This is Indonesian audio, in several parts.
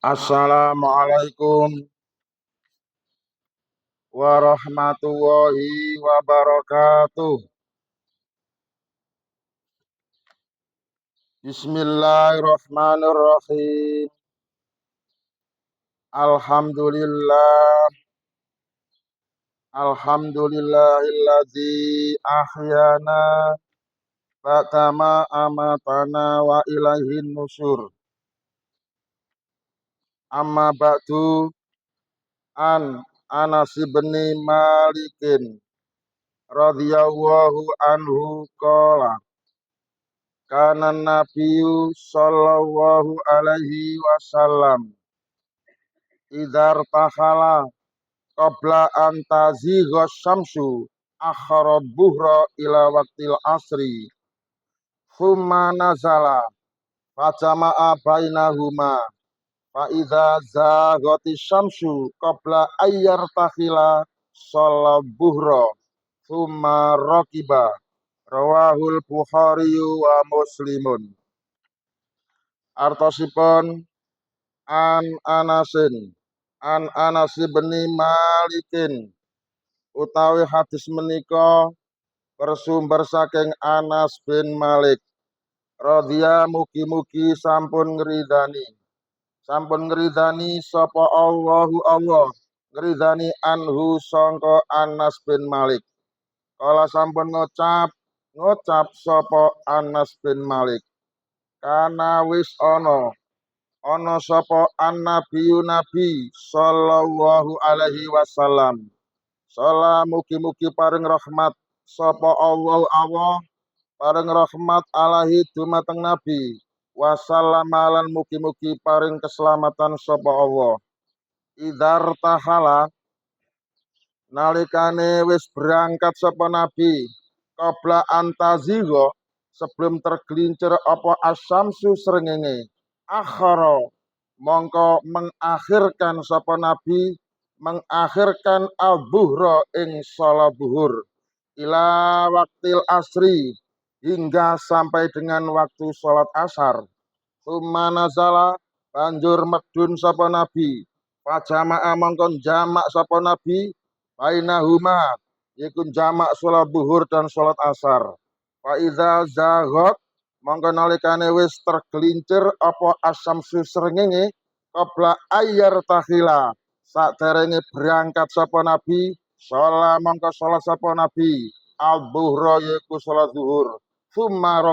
Assalamualaikum warahmatullahi wabarakatuh. Bismillahirrahmanirrahim. Alhamdulillah. Alhamdulillahilladzi ahyana ba'dama amatana wa ilaihin nusur. Amma ba'du an Anas bin Malikin radhiyallahu anhu qala kana nabiyyu sallallahu alaihi wasallam idhar tahala qabla an tazigha syamsu akhara buhra ila waqtil asri thumma nazala fajama'a bainahuma fa idza zaghati syamsu qabla ayyar takhila shalla buhra thumma raqiba rawahul Bukhari wa Muslimun. Artosipun an Anas bin Malikin utawi hadis menika bersumber saking Anas bin Malik radhiya mugi-mugi sampun ngridani sapa Allahu Allah ngridani anhu sangka Anas bin Malik. Kala sampun ngucap sapa Anas bin Malik, kana wis ana sapa annabiyyu nabi sallallahu alaihi wasallam. Salam mugi-mugi paring rahmat sapa Allah paring rahmat alaihi dumateng nabi. Wasallam lan mugi-mugi paring keselamatan sapa Allah. Idhar tahala nalikane wis berangkat sapa nabi qabla antazigo sebelum tergelincir apa asyamsu srengenge akhara mongko mengakhirkan sapa nabi mengakhirkan al-buhra ing shalat zuhur ila waktil asri hingga sampai dengan waktu salat asar. Tsumma nazala banjur medun sapa nabi fajama'a mongko jamak sapa nabi bainahuma yaiku jamak salat zuhur dan salat asar. Fa iza zaghat mongko nalikane wis tergelincir apa asyamsu srengenge qabla ayyar takhila saderenge berangkat sapa nabi sholat mongko sholat sapa nabi al-zuhra yaiku salat zuhur summa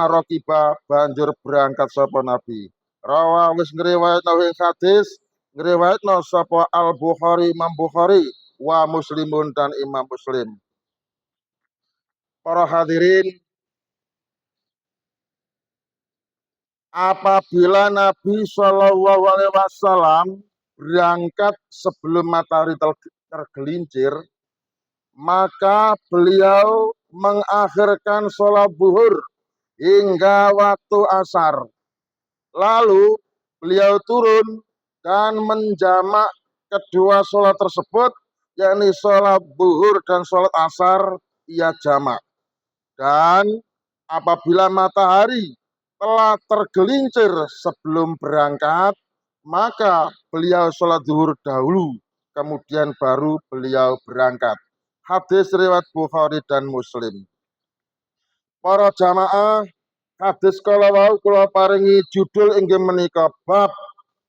rakiba banjur berangkat sapa nabi. Rawa wis ngriwayatno hadis ngriwayatno sapa Al-Bukhari Imam Bukhari wa Muslimun dan Imam Muslim. Para hadirin, apabila Nabi Shallallahu Alaihi Wasallam berangkat sebelum matahari tergelincir, maka beliau mengakhirkan sholat zuhur hingga waktu asar. Lalu beliau turun dan menjamak kedua sholat tersebut, yakni sholat zuhur dan sholat asar, ia jamak. Dan apabila matahari telah tergelincir sebelum berangkat, maka beliau sholat zuhur dahulu, kemudian baru beliau berangkat. Hadis riwayat Bukhari dan Muslim. Para jamaah, hadis kala wau kula paringi judul inggih menika bab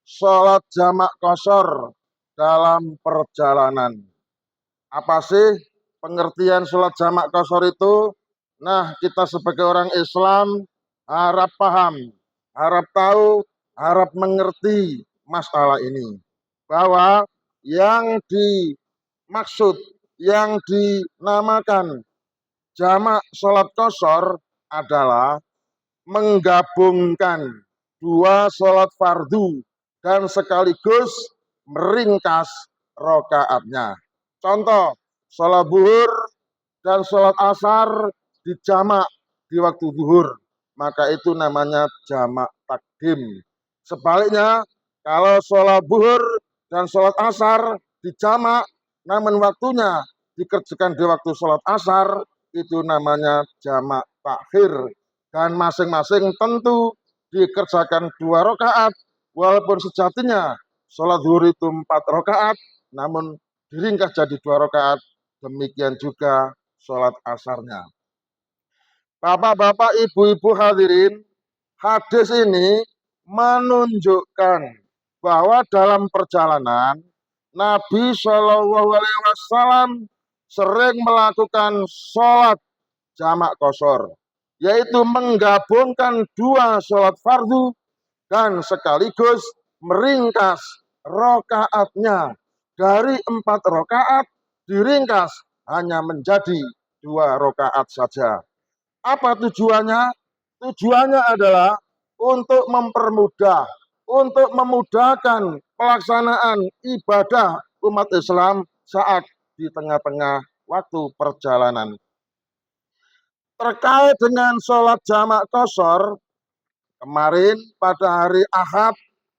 salat jamak qashar dalam perjalanan. Apa sih pengertian salat jamak qashar itu? Nah, kita sebagai orang Islam harap paham, harap tahu, harap mengerti masalah ini. Bahwa yang dimaksud, yang dinamakan jamak sholat qashar adalah menggabungkan dua sholat fardu dan sekaligus meringkas rokaatnya. Contoh, sholat zuhur dan sholat asar dijamak di waktu zuhur, maka itu namanya jamak takdim. Sebaliknya, kalau sholat zuhur dan sholat asar dijamak, namun waktunya dikerjakan di waktu sholat asar, itu namanya jamak takhir. Dan masing-masing tentu dikerjakan 2 rakaat, Walaupun sejatinya sholat zuhur itu 4 rakaat, namun diringkas jadi 2 rakaat. Demikian juga sholat asarnya. Bapak-bapak, ibu-ibu hadirin, hadis ini menunjukkan bahwa dalam perjalanan Nabi Shallallahu Alaihi Wasallam sering melakukan sholat jamak qashar, yaitu menggabungkan 2 sholat fardu dan sekaligus meringkas rokaatnya dari 4 rokaat diringkas hanya menjadi 2 rokaat saja. Apa tujuannya? Tujuannya adalah untuk mempermudah, untuk memudahkan pelaksanaan ibadah umat Islam saat di tengah-tengah waktu perjalanan. Terkait dengan sholat jamak qashar, kemarin pada hari Ahad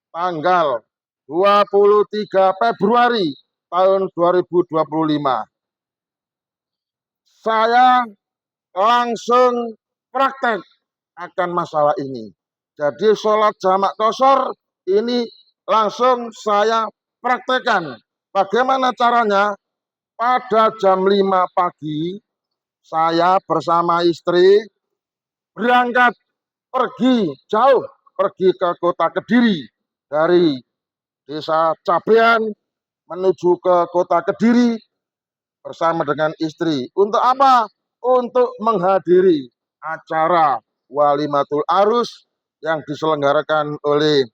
tanggal 23 Februari tahun 2025, saya langsung praktek akan masalah ini. Jadi sholat jamak qashar ini langsung saya praktekkan. Bagaimana caranya? Pada jam 5 pagi, saya bersama istri berangkat pergi jauh, pergi ke kota Kediri. Dari desa Cabean menuju ke kota Kediri bersama dengan istri. Untuk apa? Untuk menghadiri acara Walimatul Arus yang diselenggarakan oleh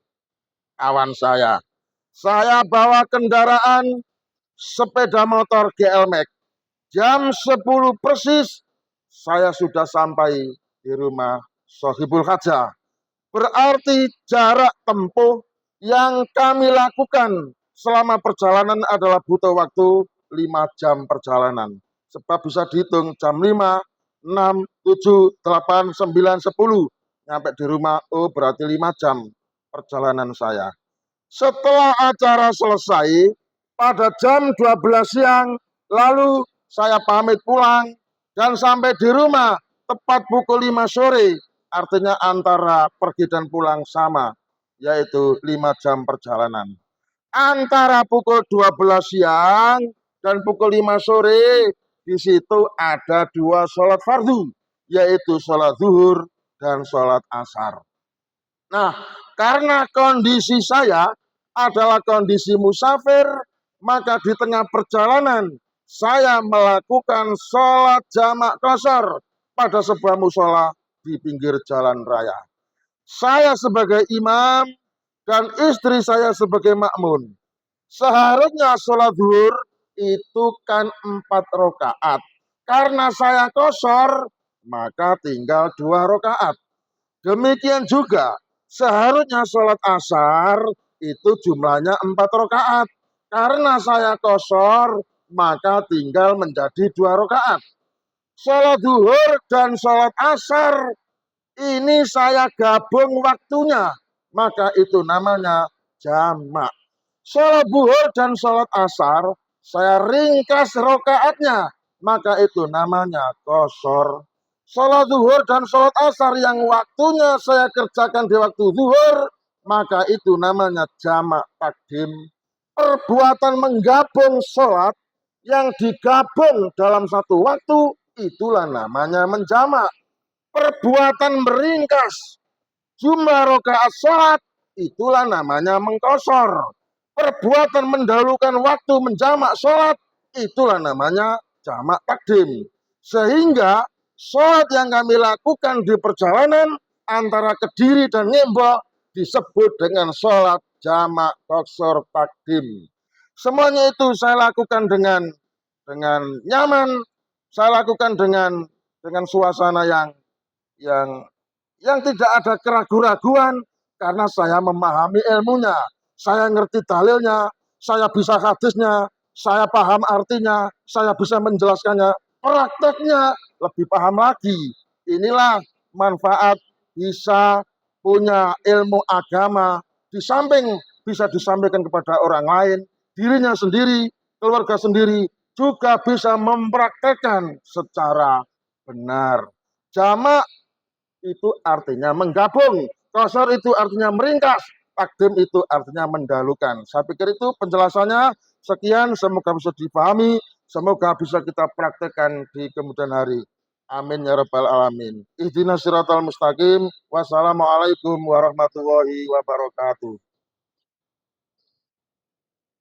kawan saya. Saya bawa kendaraan sepeda motor GL Max. Jam 10 persis saya sudah sampai di rumah Sohibul Hajah. Berarti jarak tempuh yang kami lakukan selama perjalanan adalah butuh waktu 5 jam perjalanan. Sebab bisa dihitung jam 5, 6, 7, 8, 9, 10. Nyampe di rumah, oh berarti 5 jam perjalanan saya. Setelah acara selesai, pada jam 12 siang, lalu saya pamit pulang dan sampai di rumah tepat pukul 5 sore. Artinya antara pergi dan pulang sama, yaitu 5 jam perjalanan. Antara pukul 12 siang dan pukul 5 sore, di situ ada 2 sholat fardu, yaitu sholat zuhur dan sholat asar. Nah, karena kondisi saya adalah kondisi musafir, maka di tengah perjalanan saya melakukan sholat jamak qashar pada sebuah musola di pinggir jalan raya. Saya sebagai imam dan istri saya sebagai makmun. Seharusnya sholat zuhur itu kan 4 rakaat. Karena saya qashar, maka tinggal 2 rakaat. Demikian juga seharusnya sholat asar itu jumlahnya 4 rakaat. Karena saya qashar, maka tinggal menjadi 2 rakaat. Sholat zuhur dan sholat asar ini saya gabung waktunya, maka itu namanya jamak. Sholat zuhur dan sholat asar saya ringkas rakaatnya, maka itu namanya qashar. Sholat zuhur dan sholat asar yang waktunya saya kerjakan di waktu zuhur, maka itu namanya jamak takdim. Perbuatan menggabung sholat yang digabung dalam satu waktu, itulah namanya menjamak. Perbuatan meringkas jumlah rakaat sholat, itulah namanya mengqashar. Perbuatan mendahulukan waktu menjamak sholat, itulah namanya jamak takdim. Sehingga sholat yang kami lakukan di perjalanan antara Kediri dan Ngembok disebut dengan sholat jamak qashar takdim. Semuanya itu saya lakukan dengan nyaman, saya lakukan dengan suasana yang tidak ada keraguan-raguan karena saya memahami ilmunya, saya ngerti dalilnya, saya bisa hadisnya, saya paham artinya, saya bisa menjelaskannya, prakteknya lebih paham lagi. Inilah manfaat bisa punya ilmu agama, di samping bisa disampaikan kepada orang lain, dirinya sendiri, keluarga sendiri, juga bisa mempraktekkan secara benar. Jamak itu artinya menggabung, qashar itu artinya meringkas. Takdim itu artinya mendahulukan. Saya pikir itu penjelasannya. Sekian, semoga bisa dipahami, semoga bisa kita praktekkan di kemudian hari. Amin ya rabbal alamin. Ihdinas siratal mustaqim. Wassalamualaikum warahmatullahi wabarakatuh.